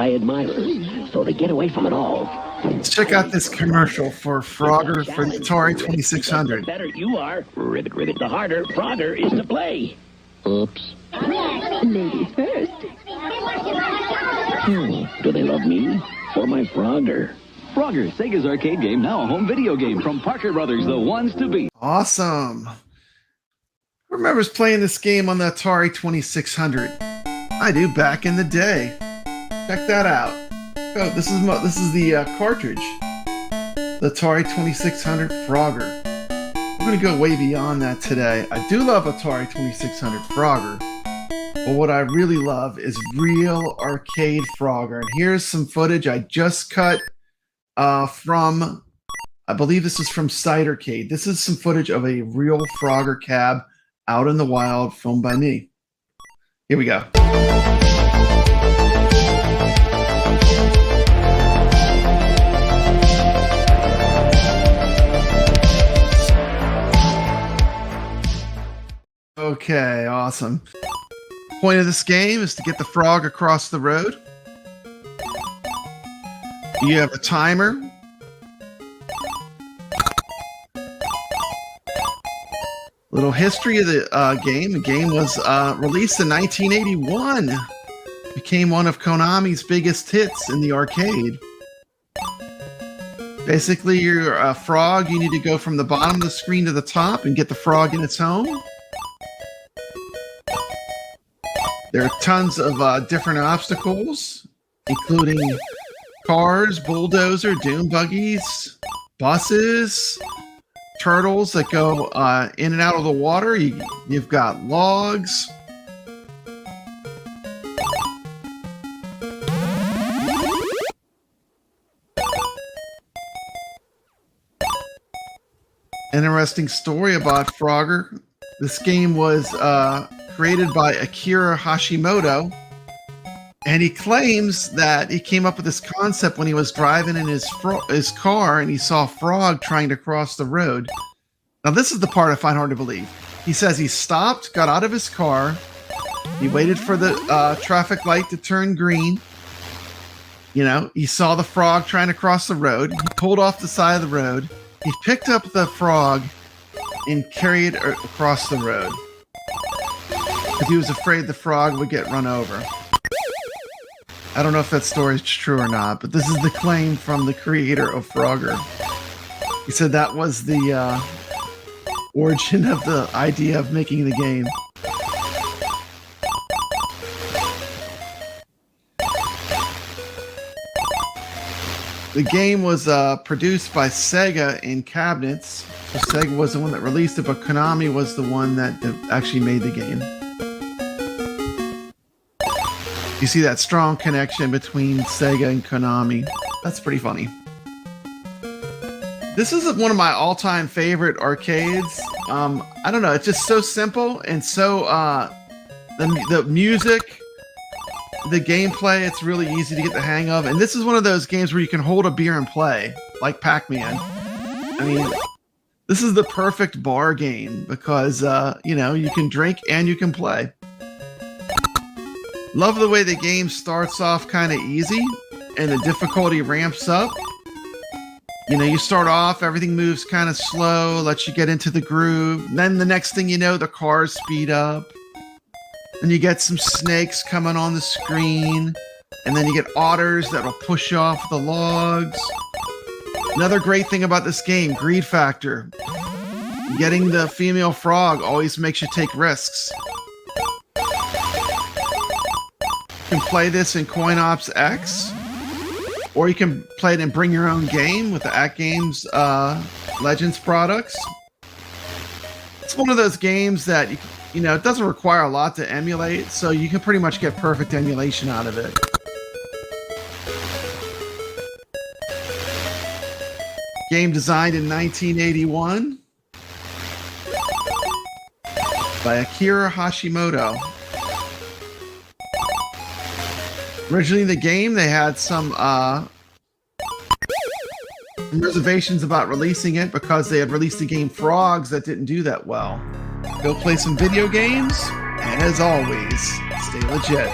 I admire. So to get away from it all. Let's check out this commercial for Frogger for the Atari 2600. The better you are, ribbit, ribbit, the harder Frogger is to play. Oops. Ladies first. Do they love me or my Frogger? Frogger, Sega's arcade game, now a home video game from Parker Brothers, the ones to beat. Awesome. Who remembers playing this game on the Atari 2600? I do, back in the day. Check that out. Oh, this is the cartridge. The Atari 2600 Frogger. I'm going to go way beyond that today. I do love Atari 2600 Frogger. But what I really love is real arcade Frogger. And here's some footage I just cut from, I believe this is from Arcade. This is some footage of a real Frogger cab out in the wild, filmed by me. Here we go. Okay, awesome. Point of this game is to get the frog across the road. You have a timer. Little history of the game. The game was released in 1981. Became one of Konami's biggest hits in the arcade. Basically, you're a frog. You need to go from the bottom of the screen to the top and get the frog in its home. There are tons of different obstacles, including cars, bulldozer, dune buggies, buses, turtles that go in and out of the water. You've got logs. Interesting story about Frogger. This game was created by Akira Hashimoto, and he claims that he came up with this concept when he was driving in his car and he saw a frog trying to cross the road. Now this is the part I find hard to believe. He says he stopped, got out of his car, he waited for the traffic light to turn green. You know, he saw the frog trying to cross the road. He pulled off the side of the road. He picked up the frog and carried it across the road, because he was afraid the frog would get run over. I don't know if that story is true or not, but this is the claim from the creator of Frogger. He said that was the origin of the idea of making the game. The game was produced by Sega in cabinets. So Sega was the one that released it, but Konami was the one that actually made the game. You see that strong connection between Sega and Konami. That's pretty funny. This is one of my all-time favorite arcades. I don't know, it's just so simple and so the music, the gameplay, it's really easy to get the hang of. And this is one of those games where you can hold a beer and play, like Pac-Man. I mean, this is the perfect bar game because you know, you can drink and you can play. Love the way the game starts off kind of easy and the difficulty ramps up. You know, you start off, everything moves kind of slow, lets you get into the groove. Then the next thing you know, the cars speed up. And you get some snakes coming on the screen. And then you get otters that'll push you off the logs. Another great thing about this game, greed factor. Getting the female frog always makes you take risks. You can play this in Coin Ops X, or you can play it and bring your own game with the AtGames Legends products. It's one of those games that, you know, it doesn't require a lot to emulate, so you can pretty much get perfect emulation out of it. Game designed in 1981 by Akira Hashimoto. Originally in the game, they had some reservations about releasing it because they had released the game Frogs that didn't do that well. Go play some video games, and as always, stay legit.